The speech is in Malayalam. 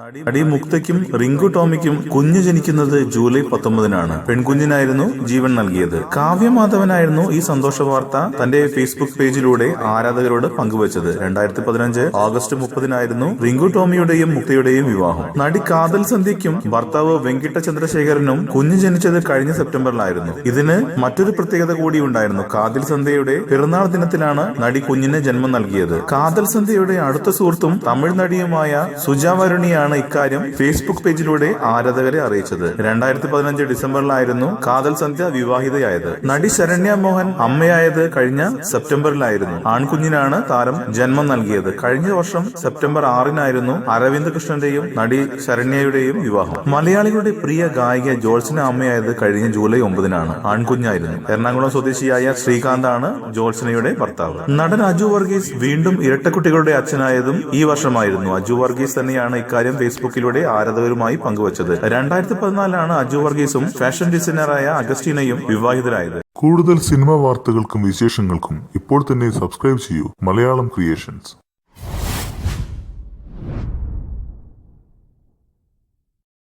നടി മുക്തയ്ക്കും റിങ്കു ടോമിക്കും കുഞ്ഞു ജനിക്കുന്നത് ജൂലൈ 19-നാണ്. പെൺകുഞ്ഞിനായിരുന്നു ജീവൻ നൽകിയത്. കാവ്യമാധവനായിരുന്നു ഈ സന്തോഷ വാർത്ത തന്റെ ഫേസ്ബുക്ക് പേജിലൂടെ ആരാധകരോട് പങ്കുവച്ചത്. 2015 ഓഗസ്റ്റ് 30-നായിരുന്നു റിങ്കു ടോമിയുടെയും മുക്തയുടെയും വിവാഹം. നടി കാതൽ സന്ധ്യയ്ക്കും ഭർത്താവ് വെങ്കിട്ട ചന്ദ്രശേഖരനും കുഞ്ഞു ജനിച്ചത് കഴിഞ്ഞ സെപ്റ്റംബറിലായിരുന്നു. ഇതിന് മറ്റൊരു പ്രത്യേകത കൂടി ഉണ്ടായിരുന്നു. കാതൽ സന്ധ്യയുടെ പിറന്നാൾ ദിനത്തിലാണ് നടി കുഞ്ഞിന് ജന്മം നൽകിയത്. കാതൽ സന്ധ്യയുടെ അടുത്ത സുഹൃത്തും തമിഴ് നടിയുമായ സുജ വരുണിയാണ് ഇക്കാര്യം ഫേസ്ബുക്ക് പേജിലൂടെ ആരാധകരെ അറിയിച്ചത്. 2015 ഡിസംബറിലായിരുന്നു കാതൽ സന്ധ്യ വിവാഹിതയായത്. നടി ശരണ്യ മോഹൻ അമ്മയായത് കഴിഞ്ഞ സെപ്റ്റംബറിലായിരുന്നു. ആൺകുഞ്ഞിനാണ് താരം ജന്മം നൽകിയത്. കഴിഞ്ഞ വർഷം സെപ്റ്റംബർ 6-നായിരുന്നു അരവിന്ദ് കൃഷ്ണന്റെയും നടി ശരണ്യയുടെയും വിവാഹം. മലയാളികളുടെ പ്രിയ ഗായിക ജോൾസിന അമ്മയായത് കഴിഞ്ഞ ജൂലൈ 9-നാണ്. ആൺകുഞ്ഞായിരുന്നു. എറണാകുളം സ്വദേശിയായ ശ്രീകാന്താണ് ജോൾസിനയുടെ ഭർത്താവ്. നടൻ അജു വർഗീസ് വീണ്ടും ഇരട്ടക്കുട്ടികളുടെ അച്ഛനായതും ഈ വർഷമായിരുന്നു. അജു വർഗീസ് തന്നെയാണ് ഇക്കാര്യം ഫേസ്ബുക്കിലൂടെ ആരാധകരുമായി പങ്കുവച്ചത്. 2014-ലാണ് അജു വർഗീസും ഫാഷൻ ഡിസൈനറായ അഗസ്റ്റീനയും വിവാഹിതരായത്. കൂടുതൽ സിനിമാ വാർത്തകൾക്കും വിശേഷങ്ങൾക്കും ഇപ്പോൾ തന്നെ സബ്സ്ക്രൈബ് ചെയ്യൂ മലയാളം ക്രിയേഷൻസ്.